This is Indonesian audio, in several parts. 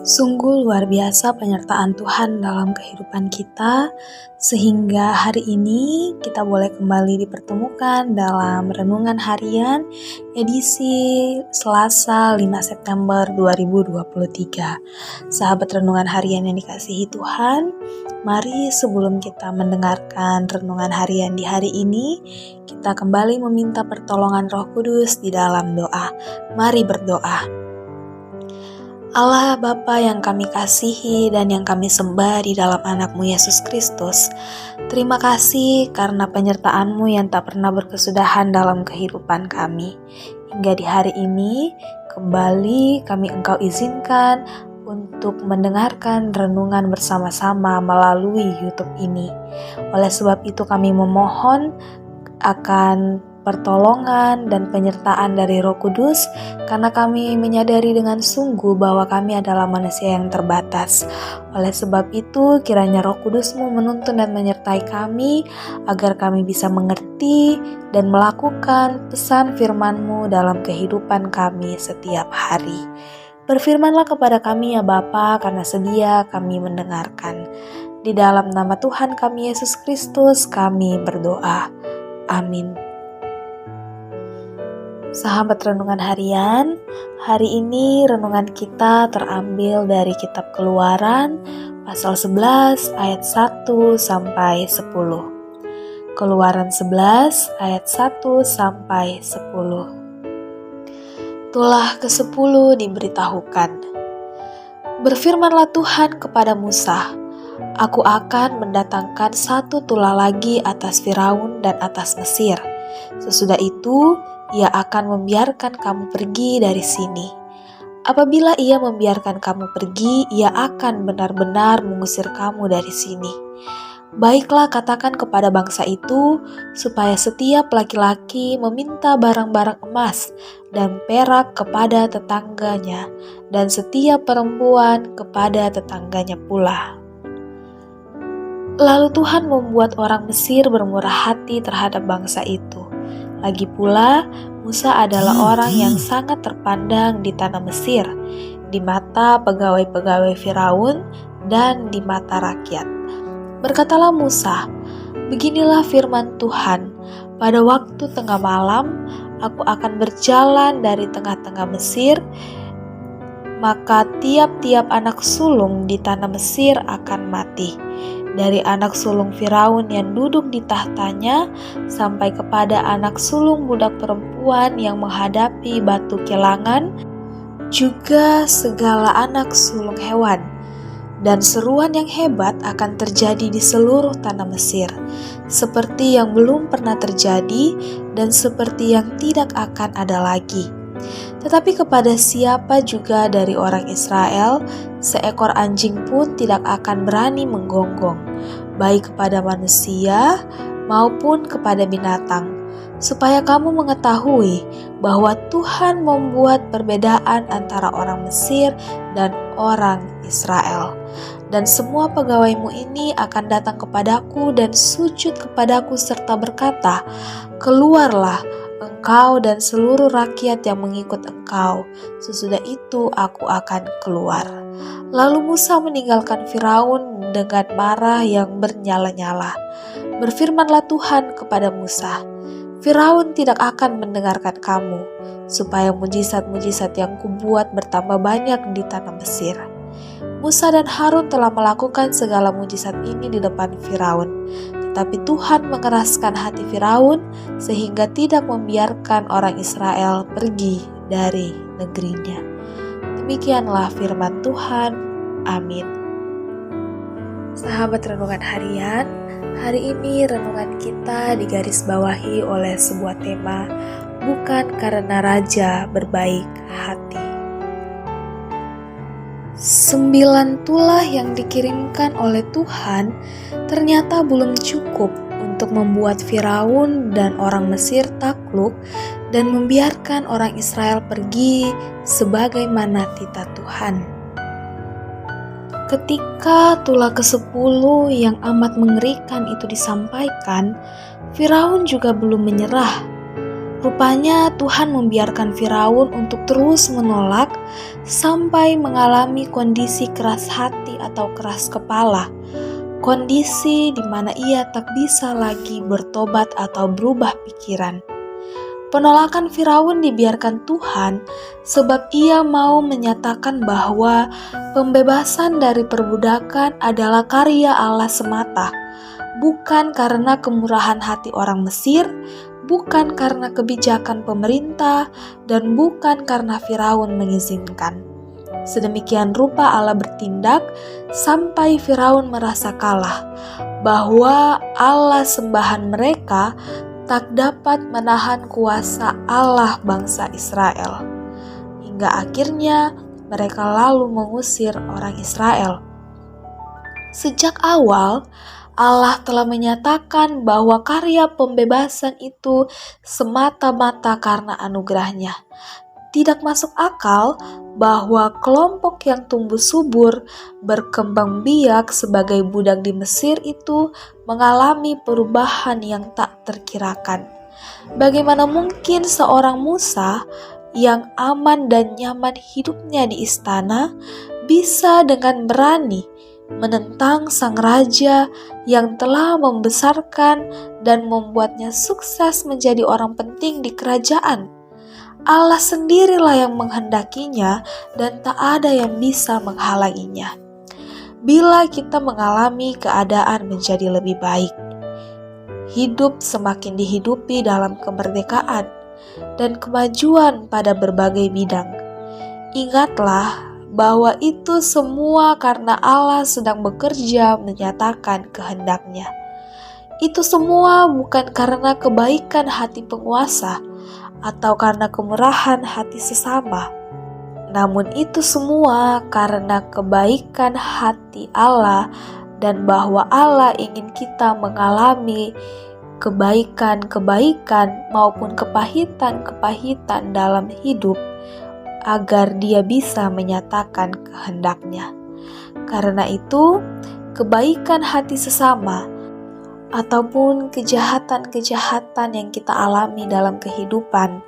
Sungguh luar biasa penyertaan Tuhan dalam kehidupan kita, sehingga hari ini kita boleh kembali dipertemukan dalam Renungan Harian edisi Selasa 5 September 2023. Sahabat Renungan Harian yang dikasihi Tuhan, mari sebelum kita mendengarkan Renungan Harian di hari ini, kita kembali meminta pertolongan Roh Kudus di dalam doa. Mari berdoa. Allah Bapa yang kami kasihi dan yang kami sembah di dalam anak-Mu Yesus Kristus, terima kasih karena penyertaan-Mu yang tak pernah berkesudahan dalam kehidupan kami. Hingga di hari ini, kembali kami Engkau izinkan untuk mendengarkan renungan bersama-sama melalui YouTube ini. Oleh sebab itu kami memohon akan pertolongan dan penyertaan dari Roh Kudus, karena kami menyadari dengan sungguh bahwa kami adalah manusia yang terbatas. Oleh sebab itu, kiranya Roh Kudus-Mu menuntun dan menyertai kami, agar kami bisa mengerti dan melakukan pesan firman-Mu dalam kehidupan kami setiap hari. Berfirmanlah kepada kami ya Bapa, karena sedia kami mendengarkan. Di dalam nama Tuhan kami Yesus Kristus kami berdoa. Amin. Sahabat Renungan Harian, hari ini renungan kita terambil dari kitab Keluaran pasal 11 ayat 1 sampai 10. Keluaran 11 ayat 1 sampai 10. Tulah ke-10 diberitahukan. Berfirmanlah Tuhan kepada Musa, Aku akan mendatangkan satu tulah lagi atas Firaun dan atas Mesir. Sesudah itu, ia akan membiarkan kamu pergi dari sini. Apabila ia membiarkan kamu pergi, ia akan benar-benar mengusir kamu dari sini. Baiklah katakan kepada bangsa itu, supaya setiap laki-laki meminta barang-barang emas dan perak kepada tetangganya, dan setiap perempuan kepada tetangganya pula. Lalu Tuhan membuat orang Mesir bermurah hati terhadap bangsa itu. Lagi pula, Musa adalah orang yang sangat terpandang di tanah Mesir, di mata pegawai-pegawai Firaun dan di mata rakyat. Berkatalah Musa, Beginilah firman Tuhan, pada waktu tengah malam, aku akan berjalan dari tengah-tengah Mesir, maka tiap-tiap anak sulung di tanah Mesir akan mati. Dari anak sulung Firaun yang duduk di tahtanya, sampai kepada anak sulung budak perempuan yang menghadapi batu kelangan, juga segala anak sulung hewan. Dan seruan yang hebat akan terjadi di seluruh tanah Mesir, seperti yang belum pernah terjadi dan seperti yang tidak akan ada lagi. Tetapi kepada siapa juga dari orang Israel, seekor anjing pun tidak akan berani menggonggong, baik kepada manusia maupun kepada binatang, supaya kamu mengetahui bahwa Tuhan membuat perbedaan antara orang Mesir dan orang Israel. Dan semua pegawaimu ini akan datang kepadaku dan sujud kepadaku serta berkata, Keluarlah, engkau dan seluruh rakyat yang mengikut engkau. Sesudah itu aku akan keluar. Lalu Musa meninggalkan Firaun dengan marah yang bernyala-nyala. Berfirmanlah Tuhan kepada Musa, Firaun tidak akan mendengarkan kamu, supaya mujizat-mujizat yang kubuat bertambah banyak di tanah Mesir. Musa dan Harun telah melakukan segala mujizat ini di depan Firaun. Tetapi Tuhan mengeraskan hati Firaun sehingga tidak membiarkan orang Israel pergi dari negerinya. Demikianlah firman Tuhan. Amin. Sahabat Renungan Harian, hari ini renungan kita digarisbawahi oleh sebuah tema, bukan karena raja berbaik hati. 9 tulah yang dikirimkan oleh Tuhan ternyata belum cukup untuk membuat Firaun dan orang Mesir takluk dan membiarkan orang Israel pergi sebagaimana titah Tuhan. Ketika tulah ke-10 yang amat mengerikan itu disampaikan, Firaun juga belum menyerah. Rupanya Tuhan membiarkan Firaun untuk terus menolak sampai mengalami kondisi keras hati atau keras kepala. Kondisi di mana ia tak bisa lagi bertobat atau berubah pikiran. Penolakan Firaun dibiarkan Tuhan sebab ia mau menyatakan bahwa pembebasan dari perbudakan adalah karya Allah semata, bukan karena kemurahan hati orang Mesir, bukan karena kebijakan pemerintah, dan bukan karena Firaun mengizinkan. Sedemikian rupa Allah bertindak sampai Firaun merasa kalah, bahwa Allah sembahan mereka tak dapat menahan kuasa Allah bangsa Israel. Hingga akhirnya mereka lalu mengusir orang Israel. Sejak awal, Allah telah menyatakan bahwa karya pembebasan itu semata-mata karena anugerah-Nya. Tidak masuk akal bahwa kelompok yang tumbuh subur, berkembang biak sebagai budak di Mesir itu mengalami perubahan yang tak terkirakan. Bagaimana mungkin seorang Musa yang aman dan nyaman hidupnya di istana bisa dengan berani menentang sang raja yang telah membesarkan dan membuatnya sukses menjadi orang penting di kerajaan? Allah sendirilah yang menghendakinya dan tak ada yang bisa menghalanginya. Bila kita mengalami keadaan menjadi lebih baik, hidup semakin dihidupi dalam kemerdekaan dan kemajuan pada berbagai bidang, ingatlah bahwa itu semua karena Allah sedang bekerja menyatakan kehendak-Nya. Itu semua bukan karena kebaikan hati penguasa atau karena kemurahan hati sesama. Namun itu semua karena kebaikan hati Allah dan bahwa Allah ingin kita mengalami kebaikan-kebaikan maupun kepahitan-kepahitan dalam hidup agar Dia bisa menyatakan kehendak-Nya. Karena itu, kebaikan hati sesama ataupun kejahatan-kejahatan yang kita alami dalam kehidupan,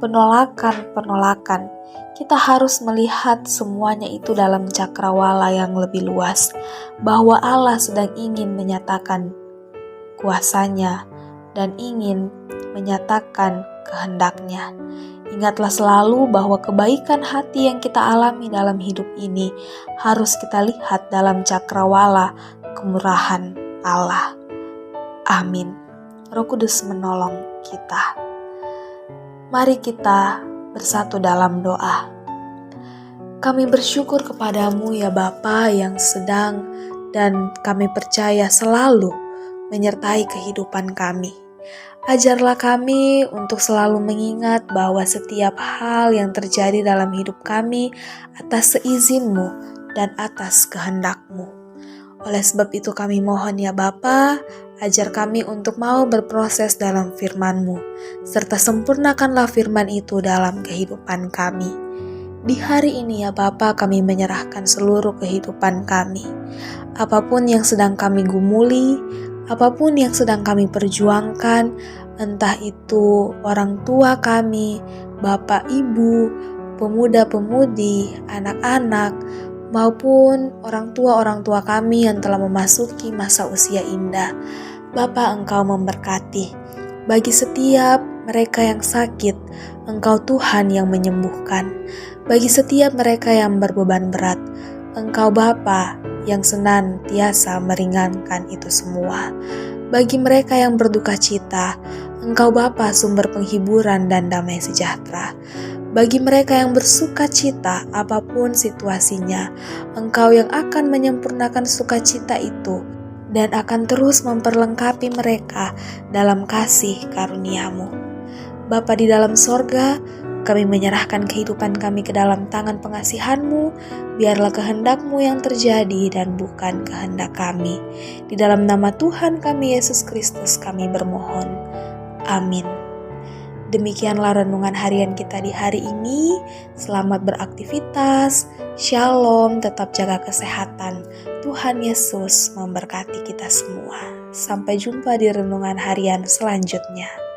penolakan-penolakan, kita harus melihat semuanya itu dalam cakrawala yang lebih luas, bahwa Allah sedang ingin menyatakan kuasa-Nya dan ingin menyatakan kehendak-Nya. Ingatlah selalu bahwa kebaikan hati yang kita alami dalam hidup ini harus kita lihat dalam cakrawala kemurahan Allah. Amin. Roh Kudus menolong kita. Mari kita bersatu dalam doa. Kami bersyukur kepadamu ya Bapa yang sedang dan kami percaya selalu menyertai kehidupan kami. Ajarlah kami untuk selalu mengingat bahwa setiap hal yang terjadi dalam hidup kami atas seizin-Mu dan atas kehendak-Mu. Oleh sebab itu kami mohon ya Bapa, ajar kami untuk mau berproses dalam firman-Mu, serta sempurnakanlah firman itu dalam kehidupan kami. Di hari ini ya Bapa, kami menyerahkan seluruh kehidupan kami. Apapun yang sedang kami gumuli, apapun yang sedang kami perjuangkan, entah itu orang tua kami, bapak ibu, pemuda-pemudi, anak-anak, maupun orang tua kami yang telah memasuki masa usia indah. Bapa, Engkau memberkati. Bagi setiap mereka yang sakit, Engkau Tuhan yang menyembuhkan. Bagi setiap mereka yang berbeban berat, Engkau Bapa yang senantiasa meringankan itu semua. Bagi mereka yang berduka cita, Engkau Bapa sumber penghiburan dan damai sejahtera. Bagi mereka yang bersuka cita, apapun situasinya, Engkau yang akan menyempurnakan sukacita itu dan akan terus memperlengkapi mereka dalam kasih karunia-Mu. Bapa di dalam sorga, kami menyerahkan kehidupan kami ke dalam tangan pengasihan-Mu, biarlah kehendak-Mu yang terjadi dan bukan kehendak kami. Di dalam nama Tuhan kami Yesus Kristus kami bermohon. Amin. Demikianlah renungan harian kita di hari ini. Selamat beraktivitas. Shalom, tetap jaga kesehatan. Tuhan Yesus memberkati kita semua. Sampai jumpa di renungan harian selanjutnya.